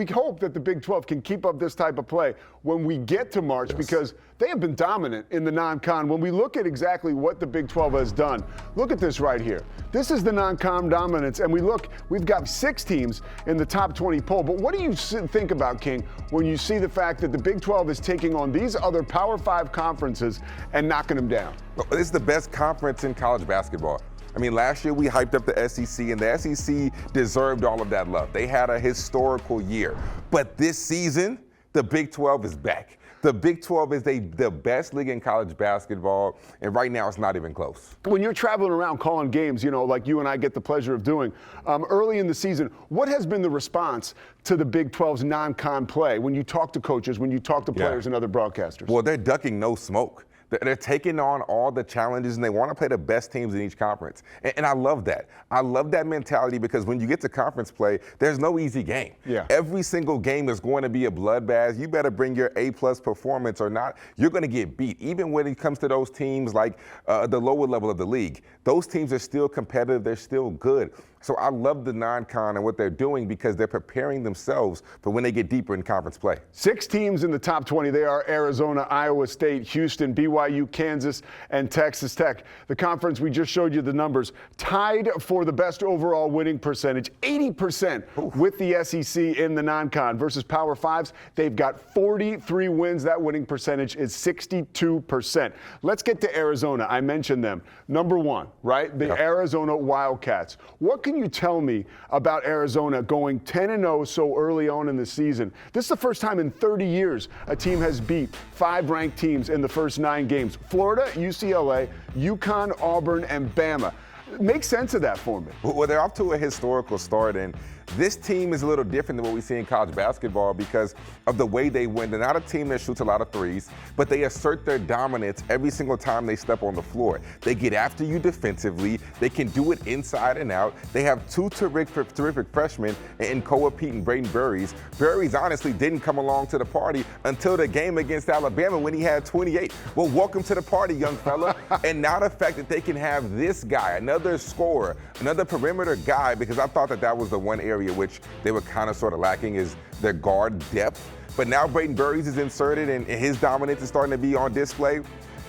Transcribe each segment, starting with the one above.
we hope that the Big 12 can keep up this type of play when we get to March, because they have been dominant in the non-con. When we look at exactly what the Big 12 has done, look at this right here. This is the non-con dominance, and we've got 6 teams in the top 20 poll. But what do you think about, King, when you see the fact that the Big 12 is taking on these other Power 5 conferences and knocking them down? Well, this is the best conference in college basketball. I mean, last year we hyped up the SEC, and the SEC deserved all of that love. They had a historical year. But this season, the Big 12 is back. The Big 12 is the best league in college basketball, and right now it's not even close. When you're traveling around calling games, like you and I get the pleasure of doing, early in the season, what has been the response to the Big 12's non-con play when you talk to coaches, when you talk to players and other broadcasters? Well, they're ducking no smoke. They're taking on all the challenges, and they want to play the best teams in each conference. And I love that. I love that mentality, because when you get to conference play, there's no easy game. Yeah. Every single game is going to be a bloodbath. You better bring your A-plus performance, or not, you're going to get beat. Even when it comes to those teams like the lower level of the league, those teams are still competitive. They're still good. So I love the non-con and what they're doing, because they're preparing themselves for when they get deeper in conference play. 6 teams in the top 20. They are Arizona, Iowa State, Houston, BYU, Kansas, and Texas Tech. The conference, we just showed you the numbers, tied for the best overall winning percentage, 80% with the SEC in the non-con. Versus Power 5s, they've got 43 wins. That winning percentage is 62%. Let's get to Arizona. I mentioned them. Number 1, right? The Arizona Wildcats. What can you tell me about Arizona going 10-0 so early on in the season? This is the first time in 30 years a team has beat 5 ranked teams in the first 9 games. Florida, UCLA, UConn, Auburn, and Bama. Make sense of that for me. Well, they're off to a historical start, and this team is a little different than what we see in college basketball because of the way they win. They're not a team that shoots a lot of threes, but they assert their dominance every single time they step on the floor. They get after you defensively. They can do it inside and out. They have 2 terrific freshmen in Koa Pete and Braden Burries. Burries honestly didn't come along to the party until the game against Alabama when he had 28. Well, welcome to the party, young fella. And now the fact that they can have this guy, another scorer, another perimeter guy, because I thought that was the one area which they were kind of sort of lacking, is their guard depth. But now Braden Burries is inserted, and his dominance is starting to be on display.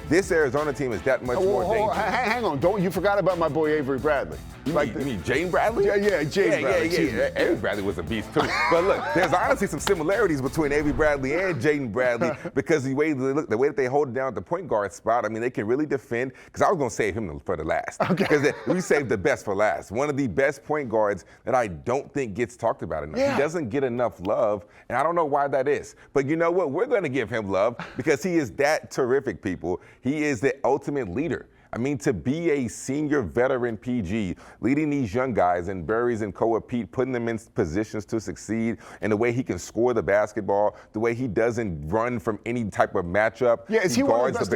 This Arizona team is that much more dangerous. Hang on, you forgot about my boy Avery Bradley. You mean Jaden Bradley? Yeah, Jaden Bradley. Yeah. Avery Bradley was a beast too. But look, there's honestly some similarities between Avery Bradley and Jaden Bradley because the way that they hold it down at the point guard spot. I mean, they can really defend. Because I was going to save him for the last. Because we saved the best for last. One of the best point guards that I don't think gets talked about enough. Yeah. He doesn't get enough love, and I don't know why that is. But you know what? We're going to give him love because he is that terrific, people. He is the ultimate leader. I mean, to be a senior veteran PG, leading these young guys and Burries and Koa Pete, putting them in positions to succeed, and the way he can score the basketball, the way he doesn't run from any type of matchup. Yeah, is he one of the best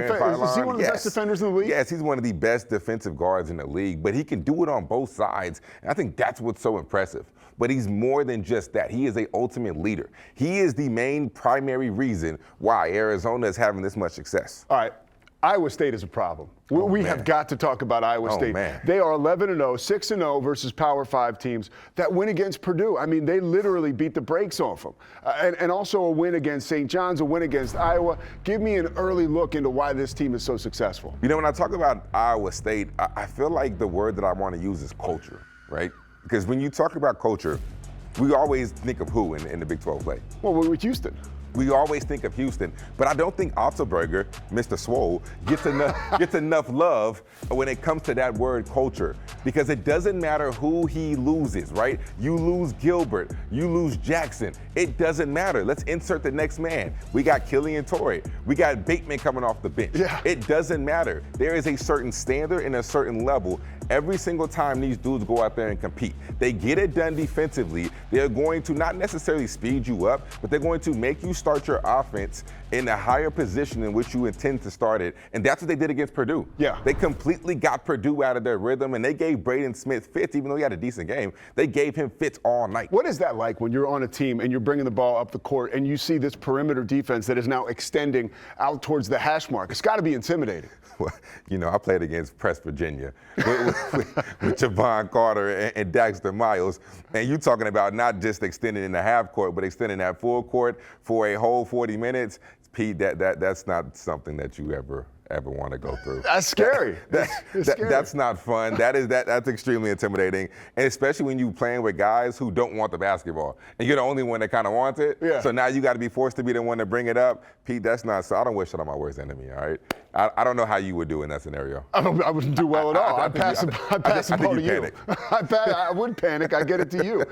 defenders in the league? Yes, he's one of the best defensive guards in the league, but he can do it on both sides, and I think that's what's so impressive. But he's more than just that. He is an ultimate leader. He is the main primary reason why Arizona is having this much success. All right. Iowa State is a problem. We have got to talk about Iowa State. Man. They are 11-0, 6-0 versus Power 5 teams. That win against Purdue, I mean, they literally beat the brakes off them. And also a win against St. John's, a win against Iowa. Give me an early look into why this team is so successful. You know, when I talk about Iowa State, I feel like the word that I want to use is culture, right? Because when you talk about culture, we always think of who in the Big 12 play? Well, we're with Houston. We always think of Houston, but I don't think Otzelberger, Mr. Swole, gets enough love when it comes to that word culture, because it doesn't matter who he loses, right? You lose Gilbert, you lose Jackson, it doesn't matter. Let's insert the next man. We got Killian Torrey, we got Bateman coming off the bench. Yeah. It doesn't matter. There is a certain standard and a certain level every single time these dudes go out there and compete. They get it done defensively. They're going to not necessarily speed you up, but they're going to make you start your offense in the higher position in which you intend to start it. And that's what they did against Purdue. Yeah. They completely got Purdue out of their rhythm, and they gave Braden Smith fits, even though he had a decent game. They gave him fits all night. What is that like when you're on a team and you're bringing the ball up the court and you see this perimeter defense that is now extending out towards the hash mark? It's got to be intimidating. Well, you know, I played against Press Virginia with Javon Carter and Daxter Miles, and you talking about not just extending in the half court, but extending that full court for a whole 40 minutes. Pete, that's not something that you ever want to go through. That's scary. That's not fun. That's extremely intimidating, and especially when you're playing with guys who don't want the basketball, and you're the only one that kind of wants it. Yeah. So now you got to be forced to be the one to bring it up. Pete, that's not. So I don't wish it on my worst enemy. All right. I don't know how you would do in that scenario. I wouldn't do well at all. I'd pass the ball to you. Panic. I would panic. I get it to you.